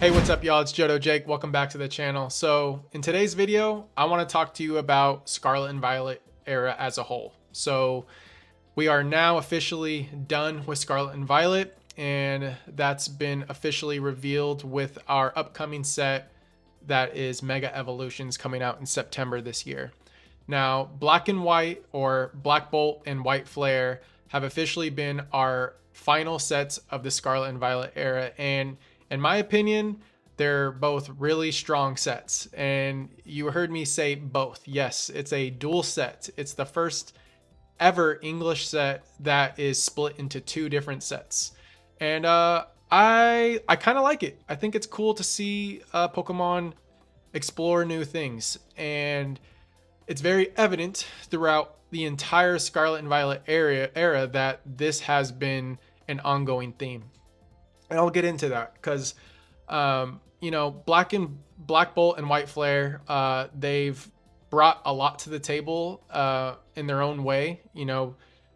Hey, what's up, y'all? It's Jodo Jake. Welcome back to the channel. So in today's video, I want to talk to you about Scarlet and Violet era as a whole. So we are now officially done with Scarlet and Violet, and that's been officially revealed with our upcoming set that is Mega Evolutions coming out in September this year. Now, Black and White, or Black Bolt and White Flare, have officially been our final sets of the Scarlet and Violet era, and in my opinion, they're both really strong sets. And you heard me say both. Yes, it's a dual set. It's the first ever English set that is split into two different sets. And I kind of like it. I think it's cool to see Pokemon explore new things, and it's very evident throughout the entire Scarlet and Violet era that this has been an ongoing theme. And I'll get into that because Black Bolt and White Flare, they've brought a lot to the table in their own way.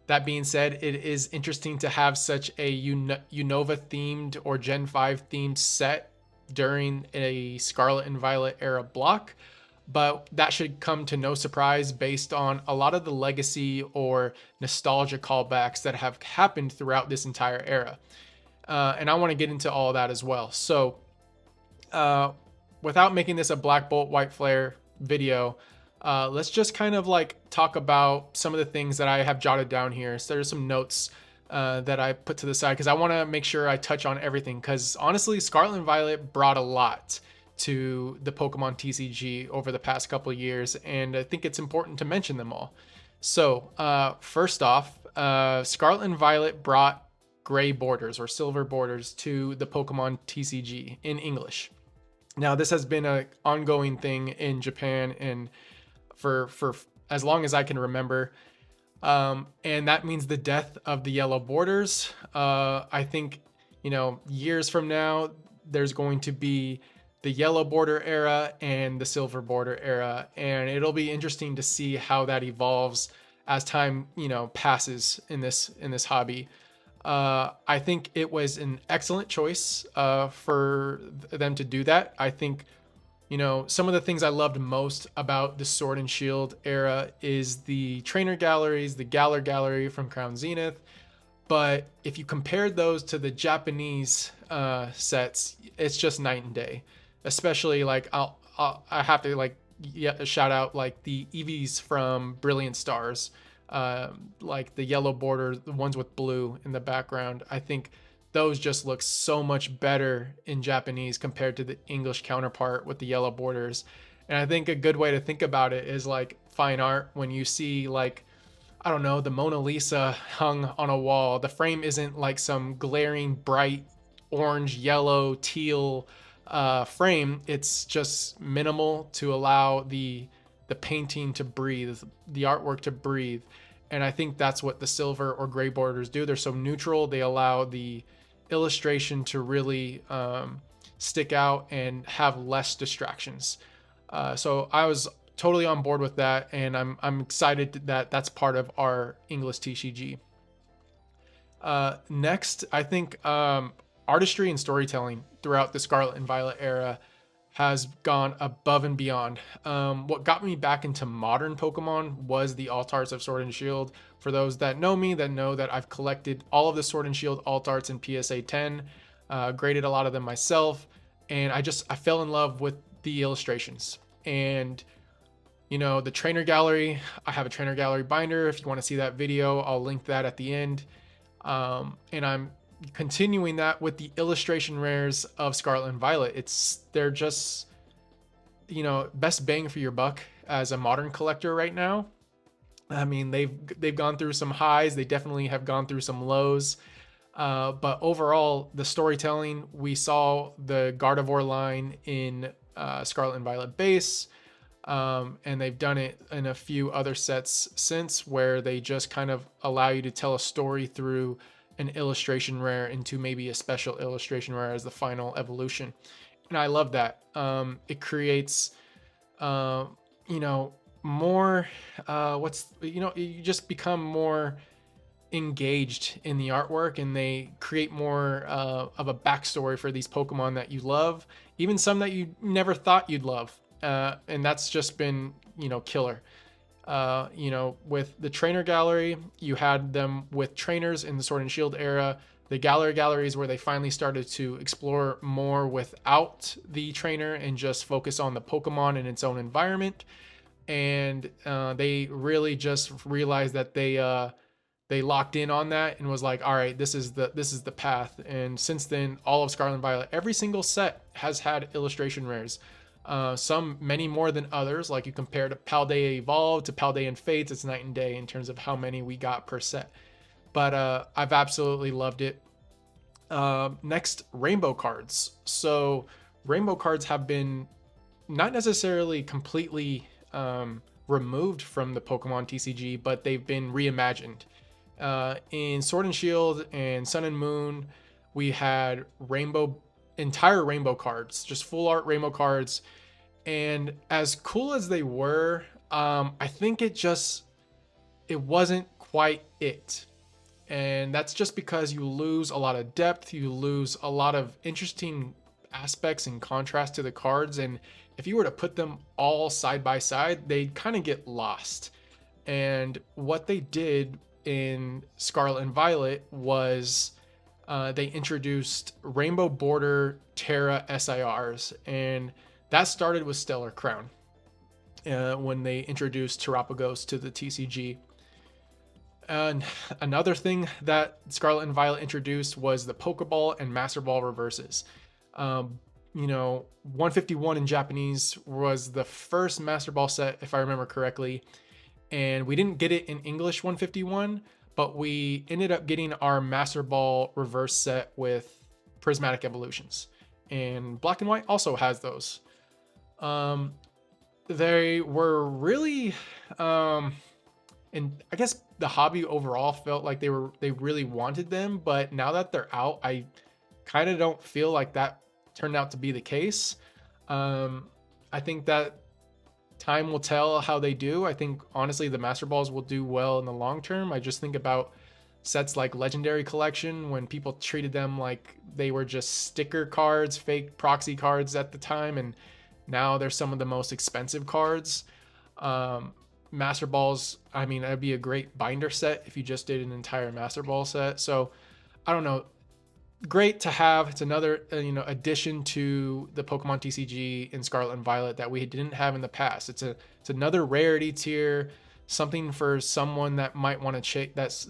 That being said, it is interesting to have such a Unova themed or Gen 5 themed set during a Scarlet and Violet era block. But that should come to no surprise based on a lot of the legacy or nostalgia callbacks that have happened throughout this entire era. And I want to get into all of that as well. So without making this a Black Bolt, White Flare video, let's just kind of like talk about some of the things that I have jotted down here. So there's some notes that I put to the side because I want to make sure I touch on everything. Because honestly, Scarlet and Violet brought a lot to the Pokemon TCG over the past couple of years, and I think it's important to mention them all. So first off, Scarlet and Violet brought gray borders or silver borders to the Pokemon TCG in English. Now, this has been an ongoing thing in Japan and for as long as I can remember. And that means the death of the yellow borders. I think, years from now, there's going to be the yellow border era and the silver border era. And it'll be interesting to see how that evolves as time, passes in this hobby. I think it was an excellent choice for them to do that. I think, some of the things I loved most about the Sword and Shield era is the trainer galleries, the Galar Gallery from Crown Zenith. But if you compared those to the Japanese sets, it's just night and day. Especially like I have to shout out like the Eevees from Brilliant Stars. Like the yellow border, the ones with blue in the background. I think those just look so much better in Japanese compared to the English counterpart with the yellow borders. And I think a good way to think about it is like fine art. When you see like, I don't know, the Mona Lisa hung on a wall, the frame isn't like some glaring bright orange, yellow, teal frame. It's just minimal to allow the painting to breathe, the artwork to breathe. And I think that's what the silver or gray borders do. They're so neutral. They allow the illustration to really stick out and have less distractions. So I was totally on board with that, and I'm excited that that's part of our English TCG. Next, I think artistry and storytelling throughout the Scarlet and Violet era has gone above and beyond. What got me back into modern Pokemon was the alt arts of Sword and Shield. For those that know me, that know that I've collected all of the Sword and Shield alt arts in PSA 10, graded a lot of them myself, and I fell in love with the illustrations. And the trainer gallery, I have a trainer gallery binder. If you want to see that video, I'll link that at the end. And I'm continuing that with the illustration rares of Scarlet and Violet. They're just, best bang for your buck as a modern collector right now. I mean, they've gone through some highs. They definitely have gone through some lows. But overall, the storytelling, we saw the Gardevoir line in Scarlet and Violet base. And they've done it in a few other sets since, where they just kind of allow you to tell a story through an illustration rare into maybe a special illustration rare as the final evolution. And I love that. It creates, more, you just become more engaged in the artwork, and they create more of a backstory for these Pokemon that you love, even some that you never thought you'd love. And that's just been, killer. With the trainer gallery, you had them with trainers in the Sword and Shield era. The galleries where they finally started to explore more without the trainer and just focus on the Pokemon in its own environment. And they really just realized that they locked in on that and was like, all right, this is the path. And since then, all of Scarlet and Violet, every single set has had illustration rares. Some many more than others. Like you compare to Paldea Evolved to Paldea and Fates, it's night and day in terms of how many we got per set. But I've absolutely loved it. Next, rainbow cards. So rainbow cards have been not necessarily completely removed from the Pokemon TCG, but they've been reimagined. In Sword and Shield and Sun and Moon, we had entire rainbow cards, just full art rainbow cards. And as cool as they were, I think it wasn't quite it. And that's just because you lose a lot of depth, you lose a lot of interesting aspects and contrast to the cards. And if you were to put them all side by side, they'd kind of get lost. And what they did in Scarlet and Violet was they introduced Rainbow Border Terra SIRs, and that started with Stellar Crown when they introduced Terrapagos to the TCG. And another thing that Scarlet and Violet introduced was the Pokeball and Master Ball reverses. 151 in Japanese was the first Master Ball set, if I remember correctly. And we didn't get it in English 151, but we ended up getting our Master Ball reverse set with Prismatic Evolutions. And Black and White also has those. They were really, and I guess the hobby overall felt like they really wanted them, but now that they're out, I kind of don't feel like that turned out to be the case. I think that time will tell how they do. I think honestly the Master Balls will do well in the long term. I just think about sets like Legendary Collection when people treated them like they were just sticker cards, fake proxy cards at the time, and now they're some of the most expensive cards. Master Balls, I mean, that'd be a great binder set if you just did an entire Master Ball set. So I don't know, great to have. It's another addition to the Pokemon TCG in Scarlet and Violet that we didn't have in the past. It's another rarity tier, something for someone that might want to chase,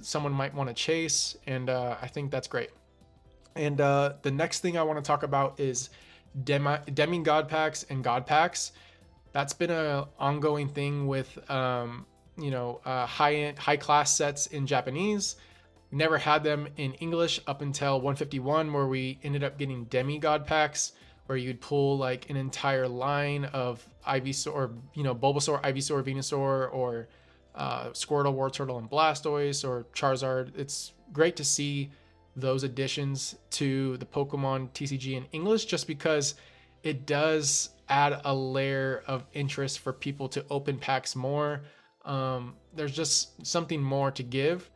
and I think that's great. And the next thing I want to talk about is demi god packs and god packs. That's been an ongoing thing with high class sets in Japanese. We never had them in English up until 151, where we ended up getting demigod packs, where you'd pull like an entire line of Ivysaur, or Bulbasaur, Ivysaur, Venusaur, or Squirtle, Wartortle, and Blastoise, or Charizard. It's great to see those additions to the Pokemon TCG in English, just because it does add a layer of interest for people to open packs more. There's just something more to give.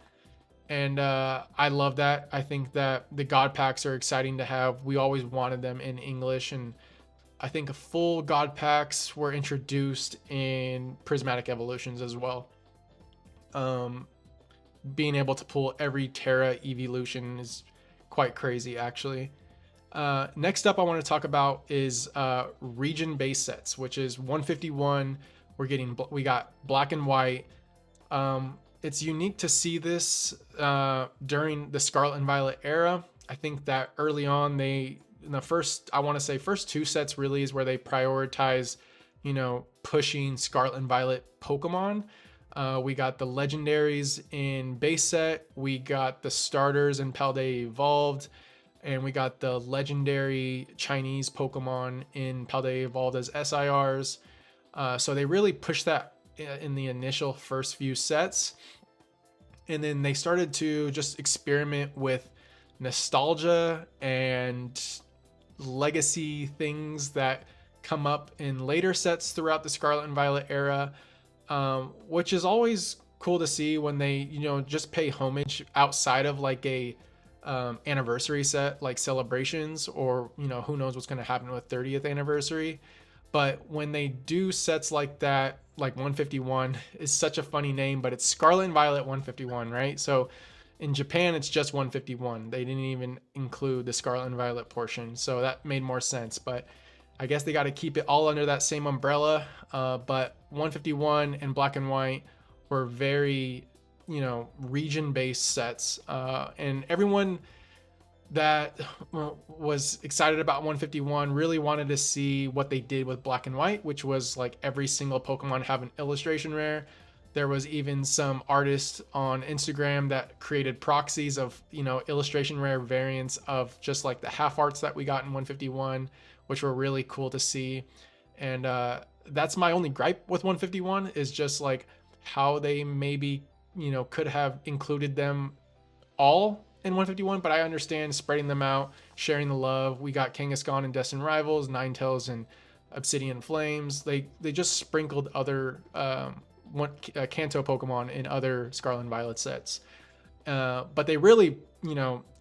And I love that. I think that the God packs are exciting to have. We always wanted them in English. And I think full God packs were introduced in Prismatic Evolutions as well. Being able to pull every Terra Evolution is quite crazy, actually. Next up, I want to talk about is region base sets, which is 151. We got Black and White. It's unique to see this during the Scarlet and Violet era. I think that early on, first two sets really is where they prioritize, pushing Scarlet and Violet Pokemon. We got the legendaries in base set. We got the starters in Paldea Evolved. And we got the legendary Chinese Pokemon in Paldea Evolved as SIRs. So they really pushed that in the initial first few sets. And then they started to just experiment with nostalgia and legacy things that come up in later sets throughout the Scarlet and Violet era, which is always cool to see when they, just pay homage outside of like a anniversary set like Celebrations, or who knows what's going to happen with 30th anniversary. But when they do sets like that, like 151 is such a funny name, but it's Scarlet and Violet 151, right? So in Japan, it's just 151. They didn't even include the Scarlet and Violet portion, so that made more sense. But I guess they got to keep it all under that same umbrella. But 151 and Black and White were very, region-based sets, and everyone that was excited about 151 really wanted to see what they did with Black and White, which was like every single Pokemon have an illustration rare. There was even some artists on Instagram that created proxies of, illustration rare variants of just like the half arts that we got in 151, which were really cool to see. And that's my only gripe with 151, is just like how they maybe, could have included them all in 151, but I understand spreading them out, sharing the love. We got Kangaskhan and Destined Rivals, Ninetales and Obsidian Flames. They just sprinkled other Kanto Pokemon in other Scarlet and Violet sets. But they really,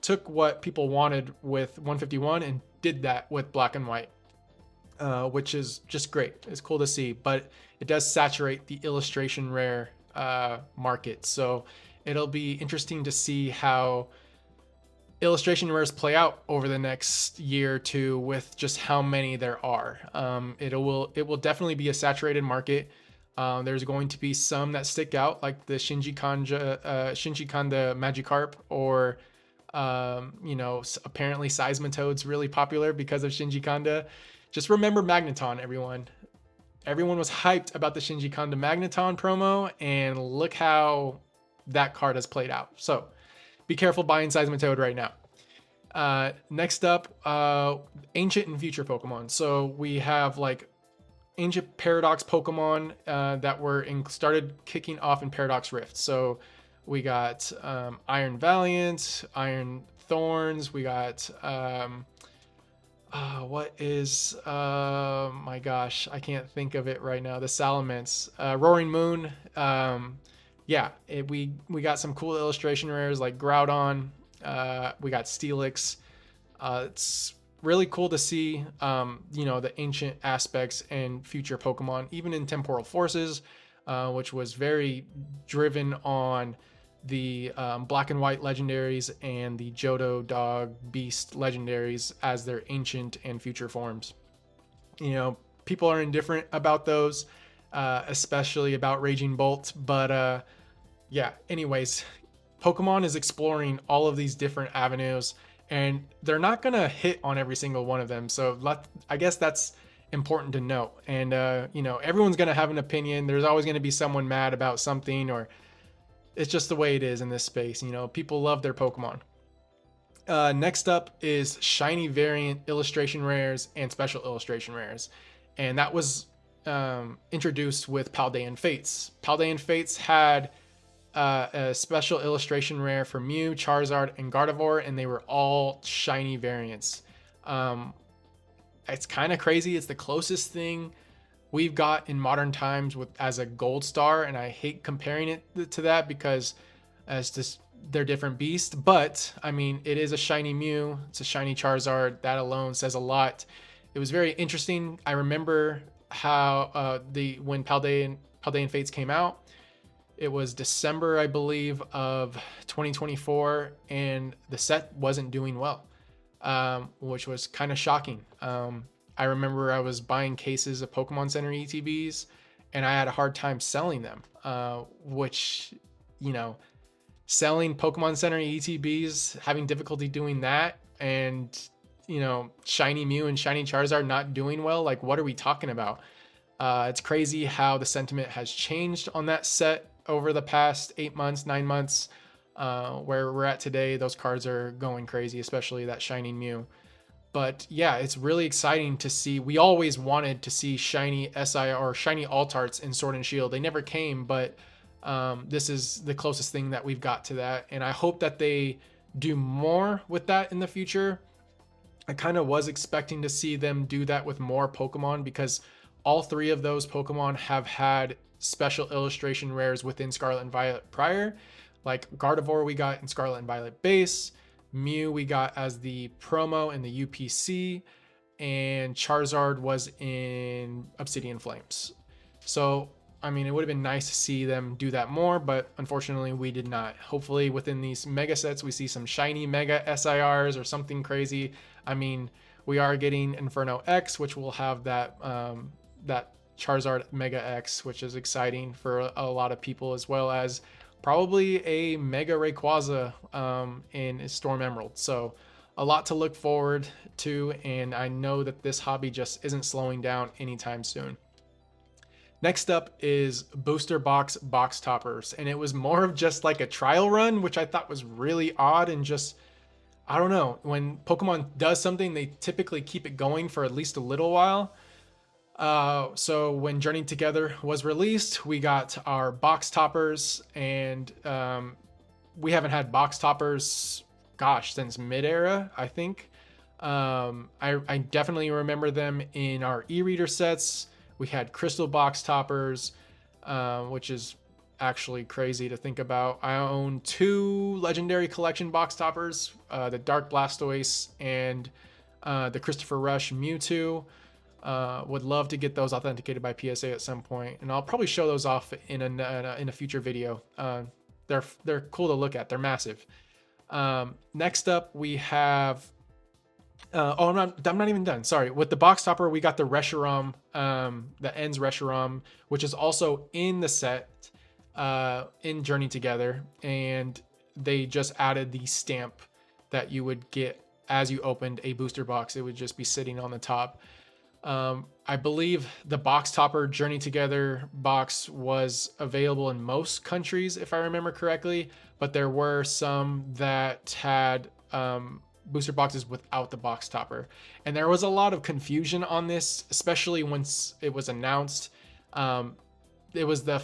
took what people wanted with 151 and did that with Black and White, which is just great. It's cool to see, but it does saturate the illustration rare market. So it'll be interesting to see how illustration rares play out over the next year or two with just how many there are. It will definitely be a saturated market. There's going to be some that stick out, like the Shinji Kanda Magikarp, or apparently Seismitoad's really popular because of Shinji Kanda. Just remember Magneton, everyone. Everyone was hyped about the Shinji Kanda Magneton promo, and look how that card has played out. So be careful buying Seismitoad right now. Next up, ancient and future Pokemon. So we have like ancient Paradox Pokemon that were started kicking off in Paradox Rift. So we got Iron Valiant, Iron Thorns. We got what is my gosh, I can't think of it right now. The Salamence, Roaring Moon. We got some cool illustration rares like Groudon. We got Steelix. It's really cool to see, the ancient aspects and future Pokemon, even in Temporal Forces, which was very driven on the Black and White legendaries and the Johto Dog Beast legendaries as their ancient and future forms. People are indifferent about those, especially about Raging Bolt, but anyways, Pokemon is exploring all of these different avenues, and they're not gonna hit on every single one of them. So I guess that's important to note. And everyone's gonna have an opinion. There's always gonna be someone mad about something, or it's just the way it is in this space. People love their Pokemon. Next up is shiny variant illustration rares and special illustration rares, and that was introduced with Paldean Fates. Paldean Fates had a special illustration rare for Mew, Charizard, and Gardevoir, and they were all shiny variants. It's kind of crazy. It's the closest thing we've got in modern times as a gold star, and I hate comparing it to that because they're different beasts. But I mean, it is a shiny Mew, it's a shiny Charizard. That alone says a lot. It was very interesting. I remember how when Paldean Fates came out, it was December, I believe, of 2024, and the set wasn't doing well, which was kind of shocking. I remember I was buying cases of Pokemon Center ETBs, and I had a hard time selling them, which, selling Pokemon Center ETBs, having difficulty doing that, and, shiny Mew and shiny Charizard not doing well. Like, what are we talking about? It's crazy how the sentiment has changed on that set over the past 8 months, 9 months, where we're at today. Those cards are going crazy, especially that shiny Mew. But yeah, it's really exciting to see. We always wanted to see shiny SI or shiny Altarts in Sword and Shield. They never came, but this is the closest thing that we've got to that. And I hope that they do more with that in the future. I kind of was expecting to see them do that with more Pokemon, because All three of those Pokemon have had special illustration rares within Scarlet and Violet prior. Like Gardevoir we got in Scarlet and Violet base, Mew we got as the promo in the UPC, and Charizard was in Obsidian Flames. So, I mean, it would have been nice to see them do that more, but unfortunately we did not. Hopefully within these mega sets, we see some shiny mega SIRs or something crazy. I mean, we are getting Inferno X, which will have that, that Charizard Mega X, which is exciting for a lot of people, as well as probably a Mega Rayquaza in Storm Emerald. So a lot to look forward to, and I know that this hobby just isn't slowing down anytime soon. Next up is booster box toppers, and it was more of just like a trial run, which I thought was really odd. And just, I don't know, when Pokemon does something, they typically keep it going for at least a little while. So when Journey Together was released, we got our box toppers, and we haven't had box toppers, gosh, since mid-era, I think. I definitely remember them in our e-reader sets. We had crystal box toppers, which is actually crazy to think about. I own 2 legendary collection box toppers, the Dark Blastoise and the Christopher Rush Mewtwo. Would love to get those authenticated by PSA at some point, and I'll probably show those off in a future video. They're cool to look at. They're massive. Next up, we have. I'm not even done. Sorry. With the box topper, we got the Reshiram, the Ends Reshiram, which is also in the set, in Journey Together, and they just added the stamp that you would get as you opened a booster box. It would just be sitting on the top. I believe the box topper Journey Together box was available in most countries, if I remember correctly, but there were some that had booster boxes without the box topper. And there was a lot of confusion on this, especially once it was announced. It was the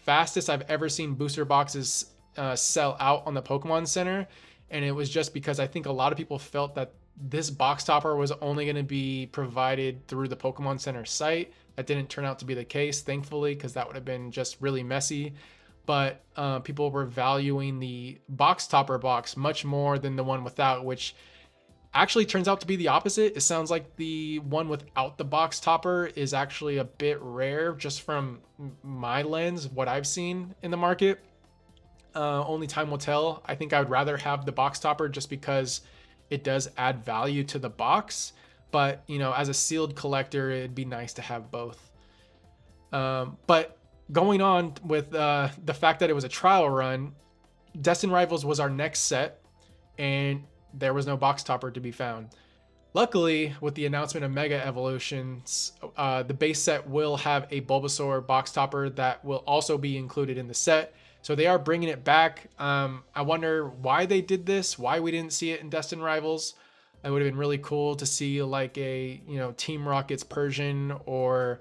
fastest I've ever seen booster boxes sell out on the Pokemon Center. And it was just because I think a lot of people felt that this box topper was only going to be provided through the Pokemon Center site. That didn't turn out to be the case, thankfully, because that would have been just really messy. But people were valuing the box topper box much more than the one without, which actually turns out to be the opposite. It sounds like the one without the box topper is actually a bit rare, just from my lens, what I've seen in the market. Only time will tell. I think I would rather have the box topper just because it does add value to the box. But, you know, as a sealed collector, it'd be nice to have both. But going on with the fact that it was a trial run, Destined Rivals was our next set, and there was no box topper to be found. Luckily, with the announcement of Mega Evolutions, the base set will have a Bulbasaur box topper that will also be included in the set. So they are bringing it back. I wonder why they did this, why we didn't see it in Destined Rivals. It would have been really cool to see like a, you know, Team Rocket's Persian or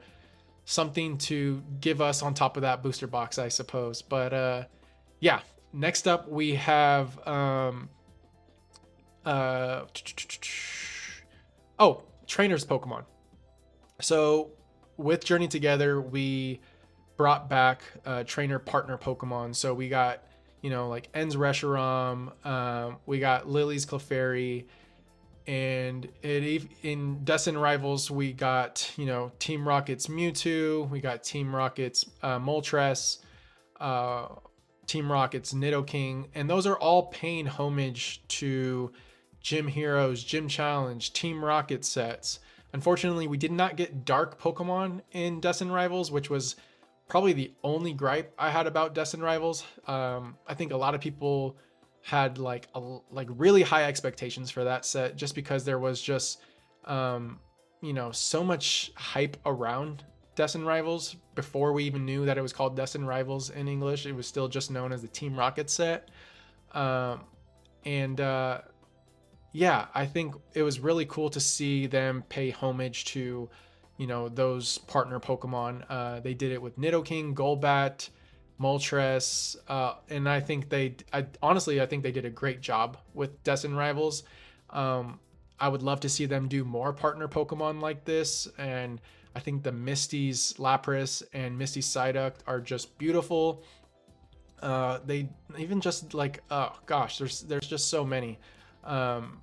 something to give us on top of that booster box, I suppose. But yeah, next up we have Trainers Pokemon. So with Journey Together, we brought back trainer partner Pokemon. So we got, you know, like Ends Reshiram, we got Lily's Clefairy, and in Destined Rivals we got, you know, Team Rocket's Mewtwo, we got Team Rocket's Moltres, Team Rocket's Nidoking, and those are all paying homage to Gym Heroes, Gym Challenge, Team Rocket sets. Unfortunately, we did not get Dark Pokemon in Destined Rivals, which was probably the only gripe I had about Destined Rivals. I think a lot of people had like really high expectations for that set, just because there was just you know, so much hype around Destined Rivals before we even knew that it was called Destined Rivals in English. It was still just known as the Team Rocket set. Yeah, I think it was really cool to see them pay homage to, you know, those partner Pokemon. They did it with Nidoking, Golbat, Moltres, and I think honestly, I think they did a great job with Destined Rivals. I would love to see them do more partner Pokemon like this. And I think the Misty's Lapras and Misty's Psyduck are just beautiful. They even just like, oh gosh, there's just so many. Um,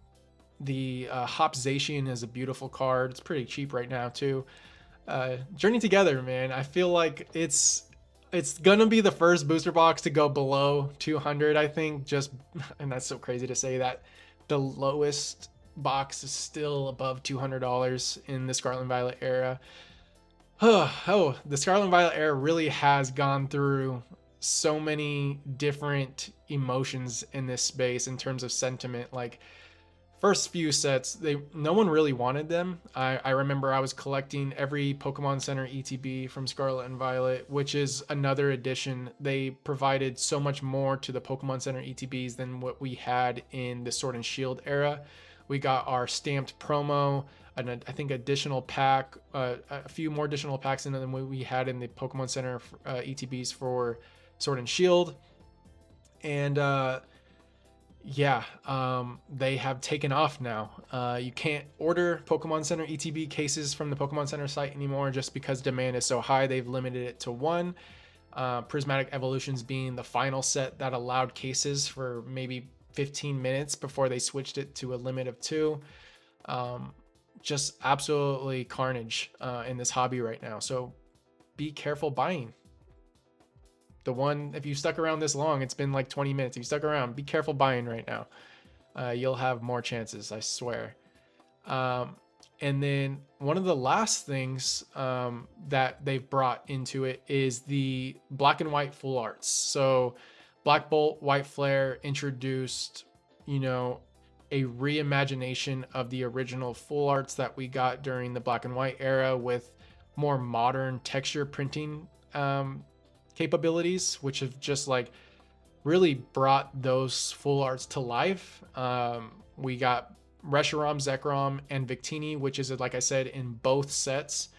the Hop Zacian is a beautiful card. It's pretty cheap right now too. Journey Together, man. I feel like it's gonna be the first booster box to go below 200. I think just, and that's so crazy to say that the lowest box is still above $200 in the Scarlet and Violet era. Oh, the Scarlet and Violet era really has gone through so many different emotions in this space in terms of sentiment. Like, first few sets, no one really wanted them. I remember I was collecting every Pokemon Center ETB from Scarlet and Violet, which is another edition. They provided so much more to the Pokemon Center ETBs than what we had in the Sword and Shield era. We got our stamped promo, and I think additional pack, a few more additional packs than what we had in the Pokemon Center ETBs for Sword and Shield. And yeah, they have taken off now. You can't order Pokemon Center ETB cases from the Pokemon Center site anymore just because demand is so high. They've limited it to one. Prismatic Evolutions being the final set that allowed cases for maybe 15 minutes before they switched it to a limit of two. Just absolutely carnage in this hobby right now. So be careful buying. If you stuck around this long, it's been like 20 minutes. If you stuck around, be careful buying right now. You'll have more chances, I swear. And then one of the last things that they've brought into it is the black and white full arts. So Black Bolt, White Flare introduced, a reimagination of the original full arts that we got during the black and white era with more modern texture printing capabilities, which have just like really brought those full arts to life. We got Reshiram, Zekrom, and Victini, which is, like I said, in both sets.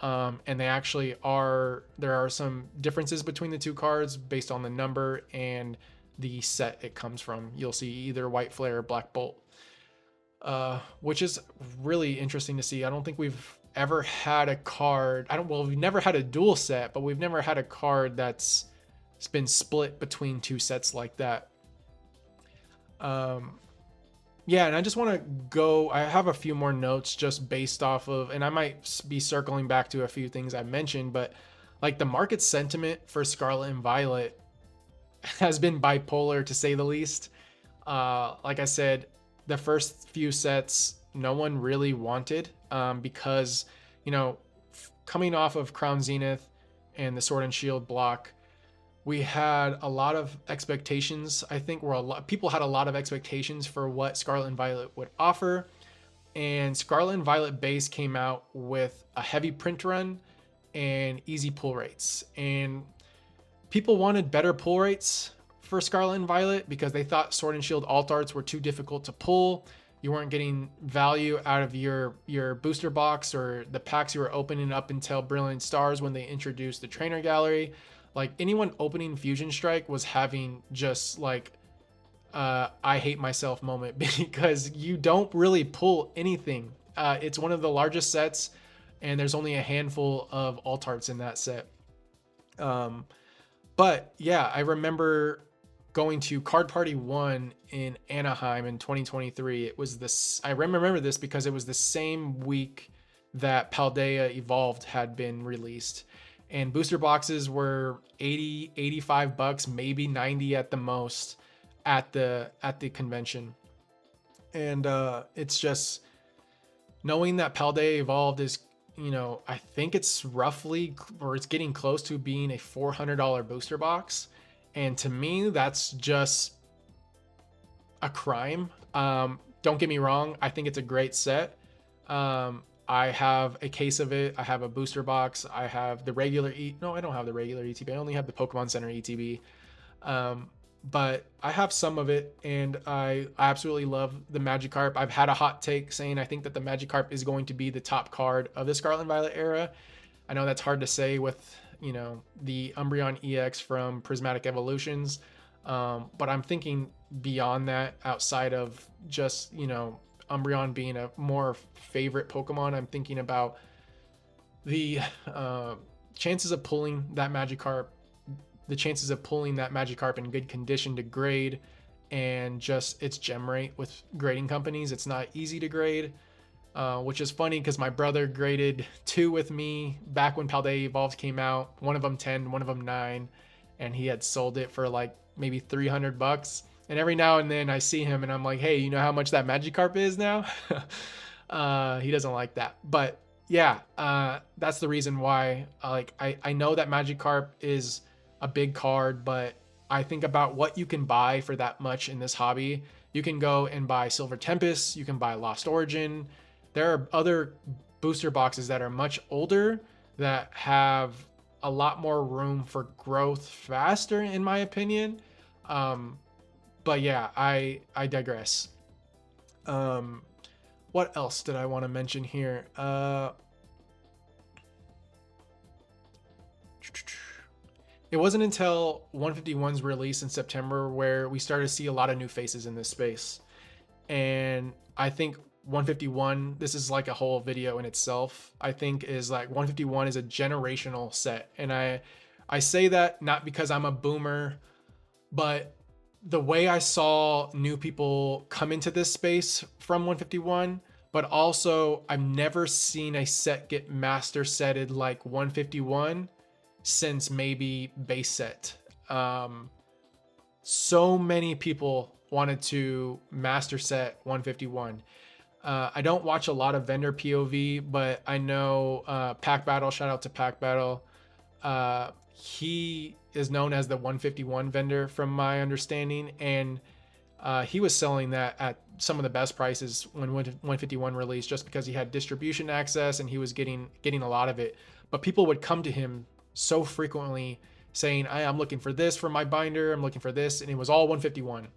And there are some differences between the two cards based on the number and the set it comes from. You'll see either White Flare or Black Bolt, which is really interesting to see. I don't think we've ever had a card. We've never had a dual set, but we've never had a card that's been split between two sets like that. Yeah, and I just want to go, I have a few more notes just based off of, and I might be circling back to a few things I mentioned, but like the market sentiment for Scarlet and Violet has been bipolar to say the least. Like I said, the first few sets, no one really wanted, because, coming off of Crown Zenith and the Sword and Shield block, we had a lot of expectations. I think people had a lot of expectations for what Scarlet and Violet would offer. And Scarlet and Violet base came out with a heavy print run and easy pull rates. And people wanted better pull rates for Scarlet and Violet because they thought Sword and Shield alt arts were too difficult to pull. You weren't getting value out of your booster box or the packs you were opening up until Brilliant Stars when they introduced the trainer gallery. Like, anyone opening Fusion Strike was having just like I hate myself moment because you don't really pull anything. It's one of the largest sets and there's only a handful of alt arts in that set. But yeah, I remember going to Card Party 1 in Anaheim in 2023. It was this, I remember this because it was the same week that Paldea Evolved had been released. And booster boxes were 80, 85 bucks, maybe 90 at the most at the convention. And it's just knowing that Paldea Evolved is, I think it's roughly, or it's getting close to being a $400 booster box. And to me, that's just a crime. Don't get me wrong. I think it's a great set. I have a case of it. I have a booster box. I have the regular no, I don't have the regular ETB. I only have the Pokemon Center ETB. But I have some of it, and I absolutely love the Magikarp. I've had a hot take saying I think that the Magikarp is going to be the top card of the Scarlet and Violet era. I know that's hard to say with, the Umbreon EX from Prismatic Evolutions. But I'm thinking beyond that, outside of just, Umbreon being a more favorite Pokemon, I'm thinking about the chances of pulling that Magikarp, the chances of pulling that Magikarp in good condition to grade, and just its gem rate with grading companies. It's not easy to grade, which is funny because my brother graded 2 with me back when Paldea Evolved came out. One of them 10, one of them 9, and he had sold it for like maybe $300. And every now and then I see him and I'm like, hey, you know how much that Magikarp is now? He doesn't like that. But yeah, that's the reason why I know that Magikarp is a big card, but I think about what you can buy for that much in this hobby. You can go and buy Silver Tempest, you can buy Lost Origin. There are other booster boxes that are much older that have a lot more room for growth faster, in my opinion. But yeah, I digress. What else did I want to mention here? It wasn't until 151's release in September where we started to see a lot of new faces in this space. And I think 151, this is like a whole video in itself, I think is like 151 is a generational set. And I say that not because I'm a boomer, but the way I saw new people come into this space from 151, but also I've never seen a set get master setted like 151 since maybe base set. So many people wanted to master set 151. I don't watch a lot of vendor POV, but I know Pack Battle, shout out to Pack Battle. He is known as the 151 vendor from my understanding, and he was selling that at some of the best prices when 151 released, just because he had distribution access and he was getting a lot of it. But people would come to him so frequently saying, I'm looking for this for my binder, I'm looking for this, and it was all 151.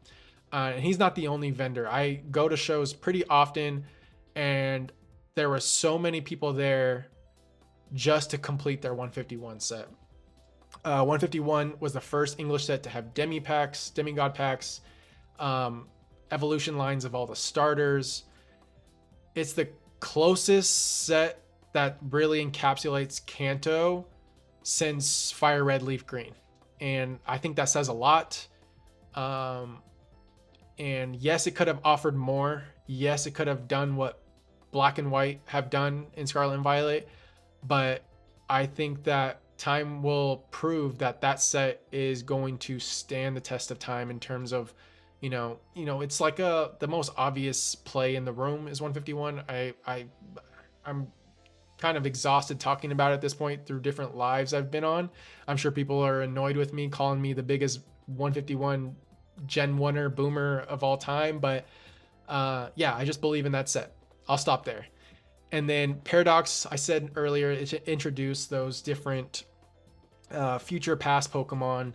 And he's not the only vendor. I go to shows pretty often, and there were so many people there just to complete their 151 set. 151 was the first English set to have demi packs, demigod packs, evolution lines of all the starters. It's the closest set that really encapsulates Kanto since Fire Red, Leaf Green. And I think that says a lot. And yes, it could have offered more. Yes, it could have done what Black and White have done in Scarlet and Violet. But I think that time will prove that that set is going to stand the test of time in terms of, it's like the most obvious play in the room is 151. I'm kind of exhausted talking about it at this point through different lives I've been on. I'm sure people are annoyed with me, calling me the biggest 151 Gen 1er boomer of all time, but yeah, I just believe in that set. I'll stop there. And then Paradox, I said earlier, it introduced those different future past Pokemon,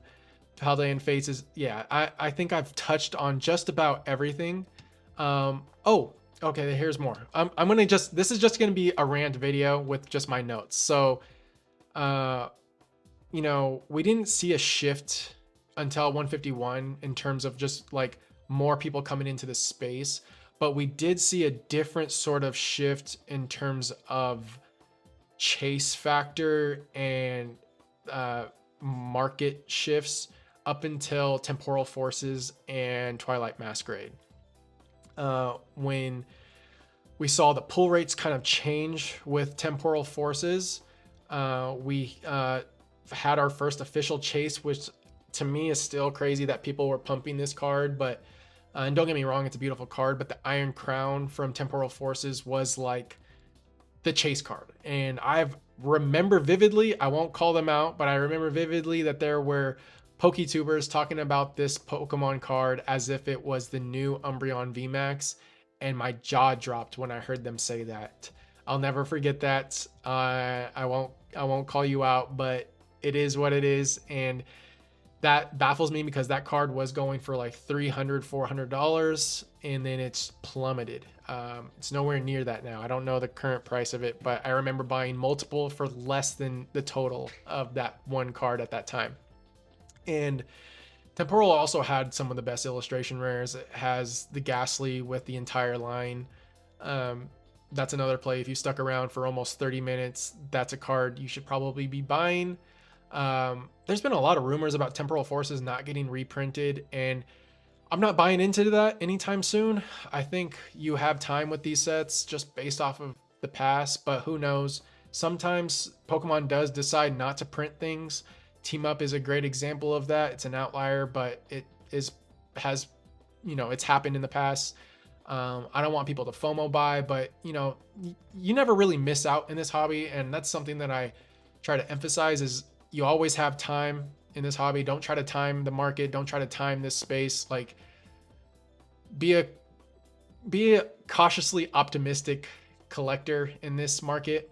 Paldean Faces. Yeah, I think I've touched on just about everything. Oh, okay, here's more. I'm gonna this is just gonna be a rant video with just my notes. So, we didn't see a shift until 151 in terms of just like more people coming into the space, but we did see a different sort of shift in terms of chase factor and market shifts up until Temporal Forces and Twilight Masquerade. When we saw the pull rates kind of change with Temporal Forces, we had our first official chase, which to me is still crazy that people were pumping this card, but and don't get me wrong, it's a beautiful card, but the Iron Crown from Temporal Forces was like the chase card. And I remember vividly, I won't call them out, but I remember vividly that there were PokeTubers talking about this Pokemon card as if it was the new Umbreon VMAX, and my jaw dropped when I heard them say that. I'll never forget that. I won't call you out, but it is what it is, and that baffles me because that card was going for like $300-$400, and then it's plummeted. It's nowhere near that now. I don't know the current price of it, but I remember buying multiple for less than the total of that one card at that time. And Temporal also had some of the best illustration rares. It has the Ghastly with the entire line. Um, that's another play. If you stuck around for almost 30 minutes, that's a card you should probably be buying. There's been a lot of rumors about Temporal Forces not getting reprinted, and I'm not buying into that anytime soon. I think you have time with these sets just based off of the past, but who knows? Sometimes Pokemon does decide not to print things. Team Up is a great example of that. It's an outlier, but it is has it's happened in the past. I don't want people to FOMO buy, but you never really miss out in this hobby, and that's something that I try to emphasize is you always have time in this hobby. Don't try to time the market. Don't try to time this space. Like, be a cautiously optimistic collector in this market.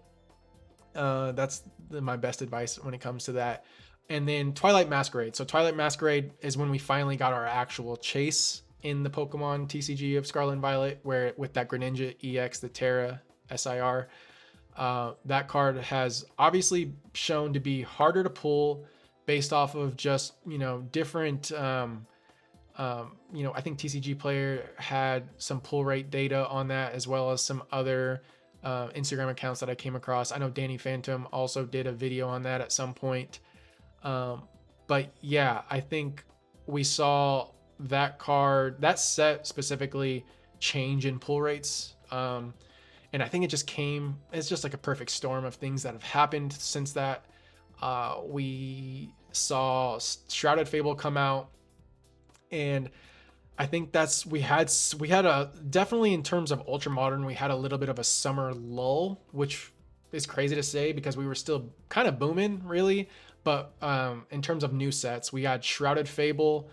That's my best advice when it comes to that. And then Twilight Masquerade. So Twilight Masquerade is when we finally got our actual chase in the Pokemon TCG of Scarlet and Violet, where with that Greninja EX, the Terra SIR, that card has obviously shown to be harder to pull based off of just different. I think TCG Player had some pull rate data on that, as well as some other Instagram accounts that I came across. I know Danny Phantom also did a video on that at some point. But yeah, I think we saw that set specifically change in pull rates. And I think it's just like a perfect storm of things that have happened since that. We saw Shrouded Fable come out, and I think we had a definitely in terms of ultra modern, we had a little bit of a summer lull, which is crazy to say because we were still kind of booming really. But in terms of new sets, we had Shrouded Fable,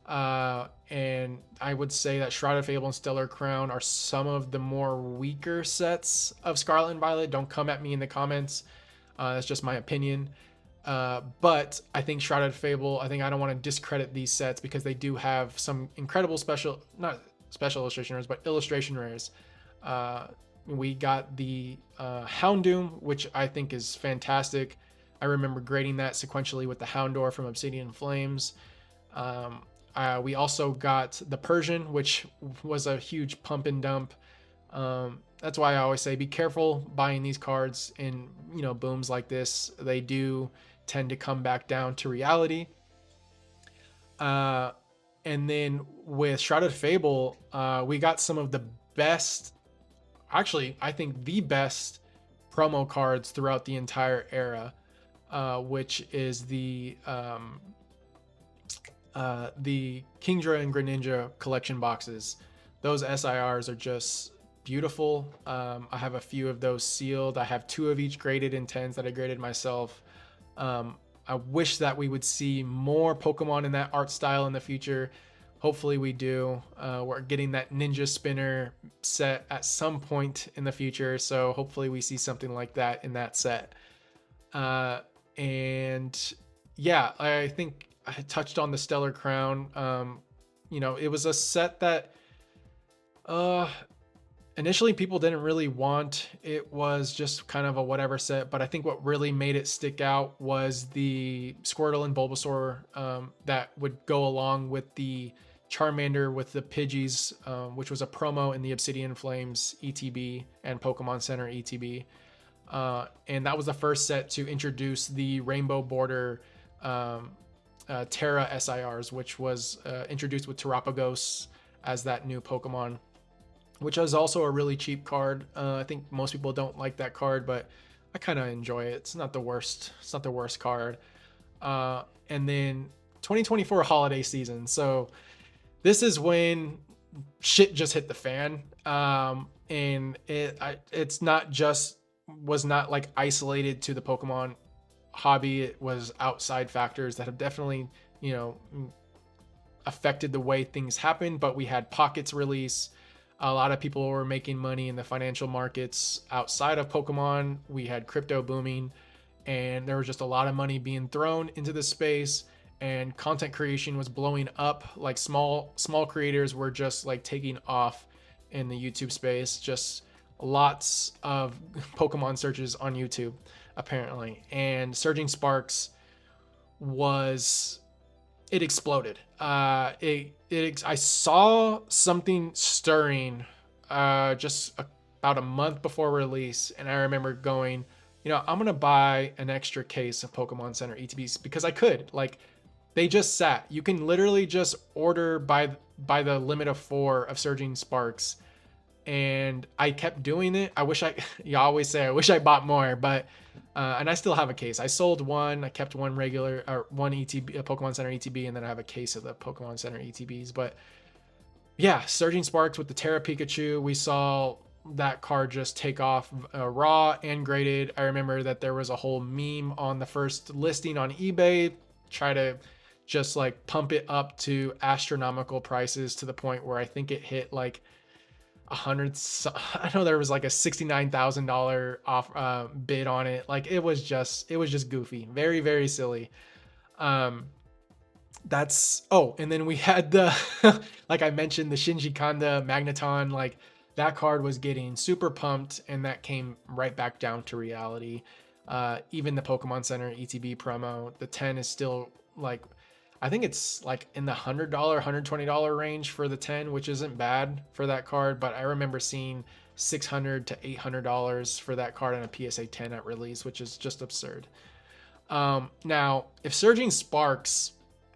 and I would say that Shrouded Fable and Stellar Crown are some of the more weaker sets of Scarlet and Violet. Don't come at me in the comments. That's just my opinion. But I think Shrouded Fable, I don't want to discredit these sets because they do have some incredible not special illustration rares, but illustration rares. We got the Houndoom, which I think is fantastic. I remember grading that sequentially with the Houndour from Obsidian Flames. We also got the Persian, which was a huge pump and dump. That's why I always say be careful buying these cards in booms like this. They do tend to come back down to reality. And then with Shrouded Fable, we got some of the best, actually I think the best promo cards throughout the entire era, which is the Kingdra and Greninja collection boxes. Those SIRs are just beautiful. I have a few of those sealed. I have 2 of each graded in 10s that I graded myself. I wish that we would see more Pokemon in that art style in the future. Hopefully we do. We're getting that Ninja Spinner set at some point in the future, so hopefully we see something like that in that set. And yeah, I think I touched on the Stellar Crown. It was a set that initially people didn't really want. It was just kind of a whatever set, but I think what really made it stick out was the Squirtle and Bulbasaur that would go along with the Charmander with the Pidgeys, which was a promo in the Obsidian Flames ETB and Pokemon Center ETB. And that was the first set to introduce the rainbow border Terra SIRs, which was introduced with Terapagos as that new Pokemon, which is also a really cheap card. I think most people don't like that card, but I kind of enjoy it. It's not the worst. It's not the worst card. And then 2024 holiday season. So this is when shit just hit the fan. And it's not just was not like isolated to the Pokemon hobby. It was outside factors that have definitely, affected the way things happen. But we had Pockets release. A lot of people were making money in the financial markets outside of Pokemon. We had crypto booming, and there was just a lot of money being thrown into the space, and content creation was blowing up. Like small creators were just like taking off in the YouTube space. Just lots of Pokemon searches on YouTube, apparently. And Surging Sparks it exploded. I saw something stirring just about a month before release, and I remember going, I'm gonna buy an extra case of Pokemon Center ETBs because I could. Like, they just sat. You can literally just order by the limit of 4 of Surging Sparks, and I kept doing it. I wish you always say I wish I bought more, but and I still have a case. I sold one. I kept one regular or one ETB, a Pokemon Center ETB, and then I have a case of the Pokemon Center ETBs. But yeah, Surging Sparks with the Terra Pikachu, we saw that card just take off raw and graded. I remember that there was a whole meme on the first listing on eBay, try to just like pump it up to astronomical prices to the point where I think it hit like 100. I know there was like a $69,000 off bid on it. Like it was just goofy, very, very silly. And then we had the like I mentioned, the Shinji Kanda Magneton. Like that card was getting super pumped, and that came right back down to reality. Even the Pokemon Center ETB promo, the 10 is still like, I think it's like in the $100 $120 range for the 10, which isn't bad for that card. But I remember seeing $600 to $800 for that card on a PSA 10 at release, which is just absurd. Now, if Surging Sparks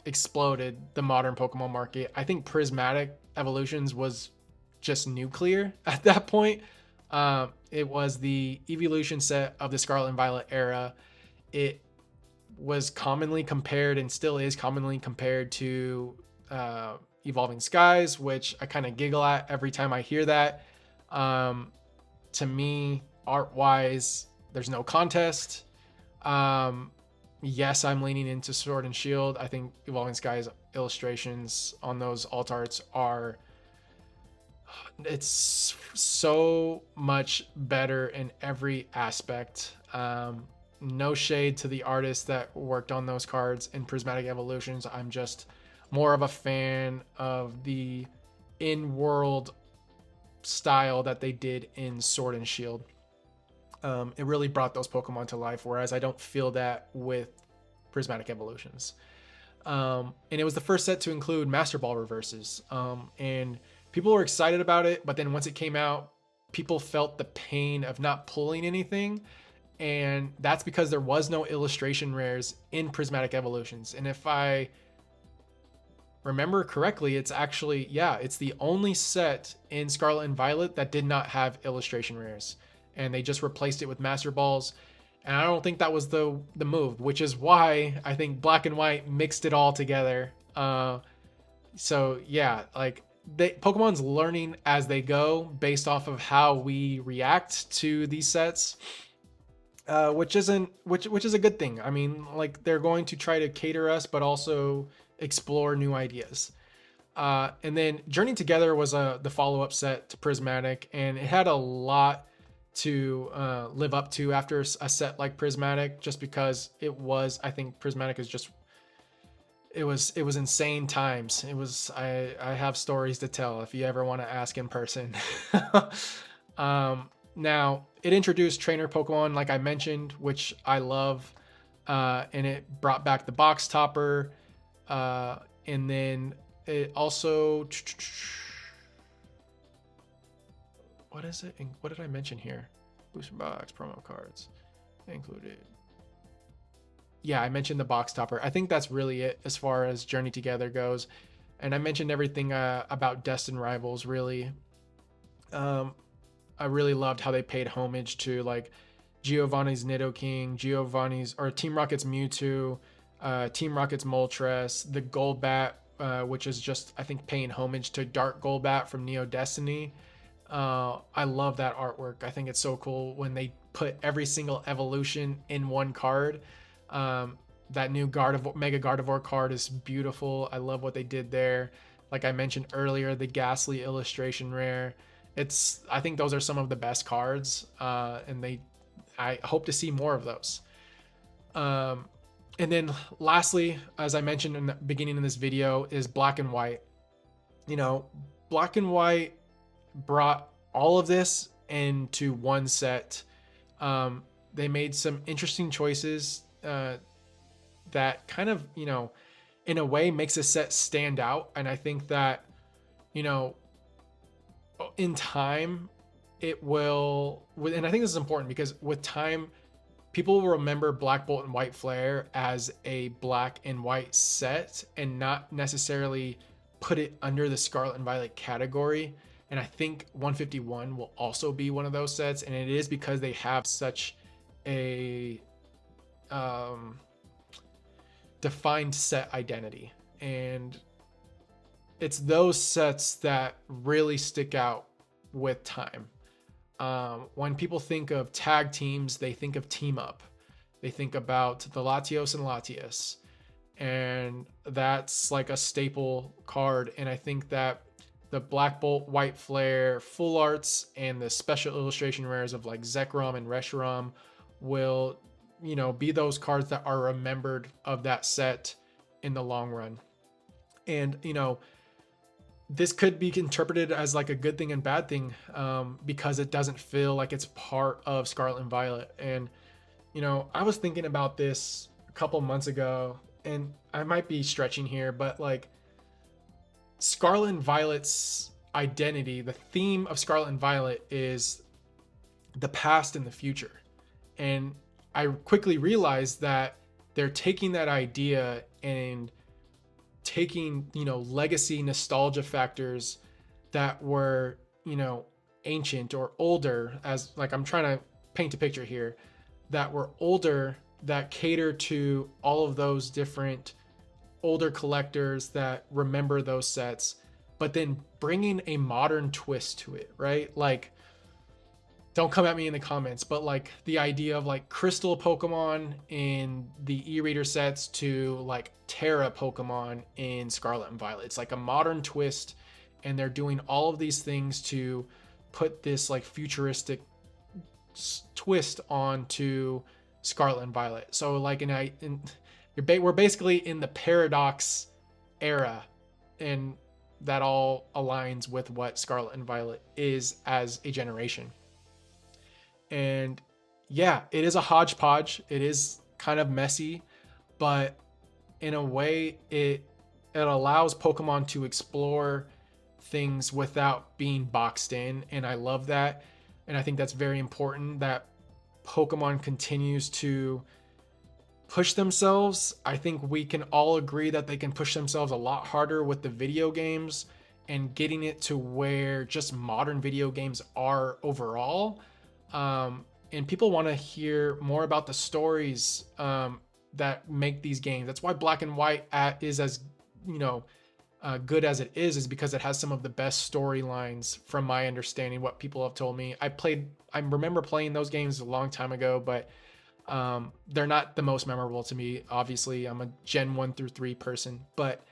exploded the modern Pokemon market, I think Prismatic Evolutions was just nuclear at that point. It was the evolution set of the Scarlet and Violet era. It was commonly compared, and still is commonly compared, to Evolving Skies, which I kind of giggle at every time I hear that. To me, art-wise, there's no contest. Yes, I'm leaning into Sword and Shield. I think Evolving Skies illustrations on those alt arts it's so much better in every aspect. No shade to the artists that worked on those cards in Prismatic Evolutions. I'm just more of a fan of the in-world style that they did in Sword and Shield. It really brought those Pokemon to life, whereas I don't feel that with Prismatic Evolutions. And it was the first set to include Master Ball reverses. And people were excited about it, but then once it came out, people felt the pain of not pulling anything. And that's because there was no illustration rares in Prismatic Evolutions. And if I remember correctly, it's actually, it's the only set in Scarlet and Violet that did not have illustration rares. And they just replaced it with Master Balls. And I don't think that was the move, which is why I think Black and White mixed it all together. So yeah, like Pokemon's learning as they go based off of how we react to these sets. Which is a good thing. I mean, like they're going to try to cater us, but also explore new ideas. And then Journey Together was the follow-up set to Prismatic, and it had a lot to live up to after a set like Prismatic, just because I think Prismatic is just, it was insane times. I have stories to tell if you ever want to ask in person. Now, it introduced trainer Pokemon, like I mentioned, which I love, and it brought back the box topper, and then it also, what is it? What did I mention here? Booster box, promo cards included. Yeah, I mentioned the box topper. I think that's really it as far as Journey Together goes, and I mentioned everything about Destined Rivals, really. I really loved how they paid homage to like Giovanni's Nidoking, Team Rocket's Mewtwo, Team Rocket's Moltres, the Golbat, which is just, I think, paying homage to Dark Golbat from Neo Destiny. I love that artwork. I think it's so cool when they put every single evolution in one card. That new Mega Gardevoir card is beautiful. I love what they did there. Like I mentioned earlier, the Ghastly illustration rare. I think those are some of the best cards, and I hope to see more of those. And then lastly, as I mentioned in the beginning of this video, is Black and White. Black and White brought all of this into one set. They made some interesting choices that kind of, in a way makes a set stand out. And I think that, in time, it will, and I think this is important because with time, people will remember Black Bolt and White Flare as a black and white set and not necessarily put it under the Scarlet and Violet category. And I think 151 will also be one of those sets, and it is because they have such a defined set identity. And it's those sets that really stick out with time. When people think of tag teams, they think of team up. They think about the Latios and Latias. And that's like a staple card. And I think that the Black Bolt, White Flare, full arts, and the special illustration rares of like Zekrom and Reshiram will, you know, be those cards that are remembered of that set in the long run. And, you know, this could be interpreted as like a good thing and bad thing, because it doesn't feel like it's part of Scarlet and Violet. And, you know, I was thinking about this a couple months ago, and I might be stretching here, but like Scarlet and Violet's identity, the theme of Scarlet and Violet is the past and the future. And I quickly realized that they're taking that idea and taking, you know, legacy nostalgia factors that were, you know, ancient or older, as like I'm trying to paint a picture here, that were older, that cater to all of those different older collectors that remember those sets, but then bringing a modern twist to it, right? Like, don't come at me in the comments, but like the idea of like crystal Pokemon in the e-reader sets to like Terra Pokemon in Scarlet and Violet. It's like a modern twist, and they're doing all of these things to put this like futuristic twist onto Scarlet and Violet. So like we're basically in the paradox era, and that all aligns with what Scarlet and Violet is as a generation. And yeah, it is a hodgepodge. It is kind of messy, but in a way it allows Pokemon to explore things without being boxed in. And I love that. And I think that's very important that Pokemon continues to push themselves. I think we can all agree that they can push themselves a lot harder with the video games and getting it to where just modern video games are overall. And people want to hear more about the stories that make these games. That's why Black and White is as, you know, good as it is because it has some of the best storylines from my understanding, what people have told me. I remember playing those games a long time ago, but they're not the most memorable to me. Obviously, I'm a Gen 1 through 3 person, but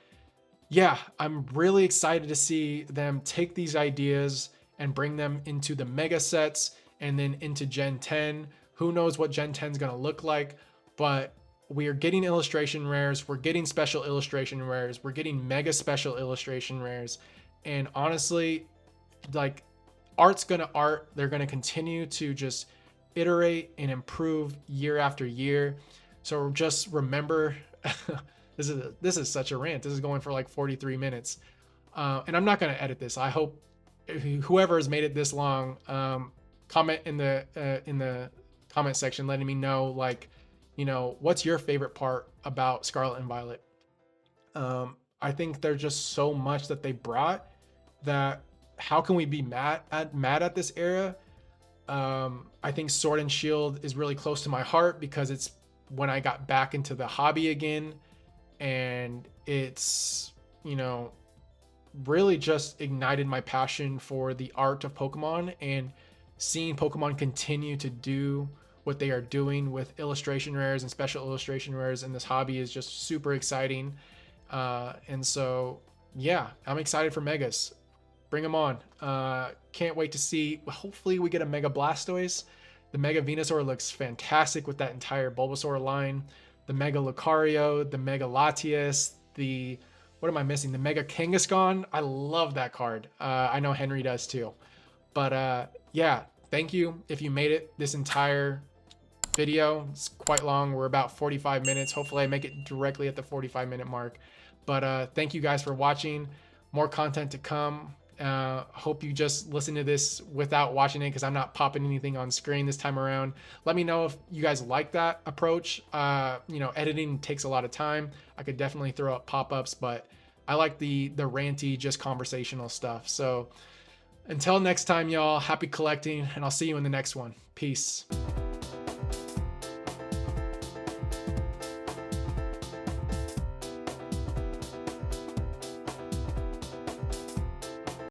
yeah, I'm really excited to see them take these ideas and bring them into the mega sets and then into Gen 10. Who knows what Gen 10 is going to look like, but we are getting illustration rares. We're getting special illustration rares. We're getting mega special illustration rares. And honestly, like, art's going to art. They're going to continue to just iterate and improve year after year. So just remember, this is such a rant. This is going for like 43 minutes. And I'm not going to edit this. I hope whoever has made it this long, comment in the comment section letting me know, like, you know, what's your favorite part about Scarlet and Violet. I think there's just so much that they brought that how can we be mad at this era? I think Sword and Shield is really close to my heart because it's when I got back into the hobby again, and it's, you know, really just ignited my passion for the art of Pokemon, and seeing Pokemon continue to do what they are doing with illustration rares and special illustration rares in this hobby is just super exciting. And so, yeah, I'm excited for Megas. Bring them on. Can't wait to see. Hopefully we get a Mega Blastoise. The Mega Venusaur looks fantastic with that entire Bulbasaur line. The Mega Lucario, the Mega Latias, what am I missing? The Mega Kangaskhan. I love that card. I know Henry does too. But yeah, thank you if you made it this entire video. It's quite long. We're about 45 minutes. Hopefully I make it directly at the 45-minute mark. But thank you guys for watching. More content to come. Hope you just listen to this without watching it because I'm not popping anything on screen this time around. Let me know if you guys like that approach. Editing takes a lot of time. I could definitely throw up pop-ups, but I like the ranty, just conversational stuff. So until next time, y'all, happy collecting, and I'll see you in the next one. Peace.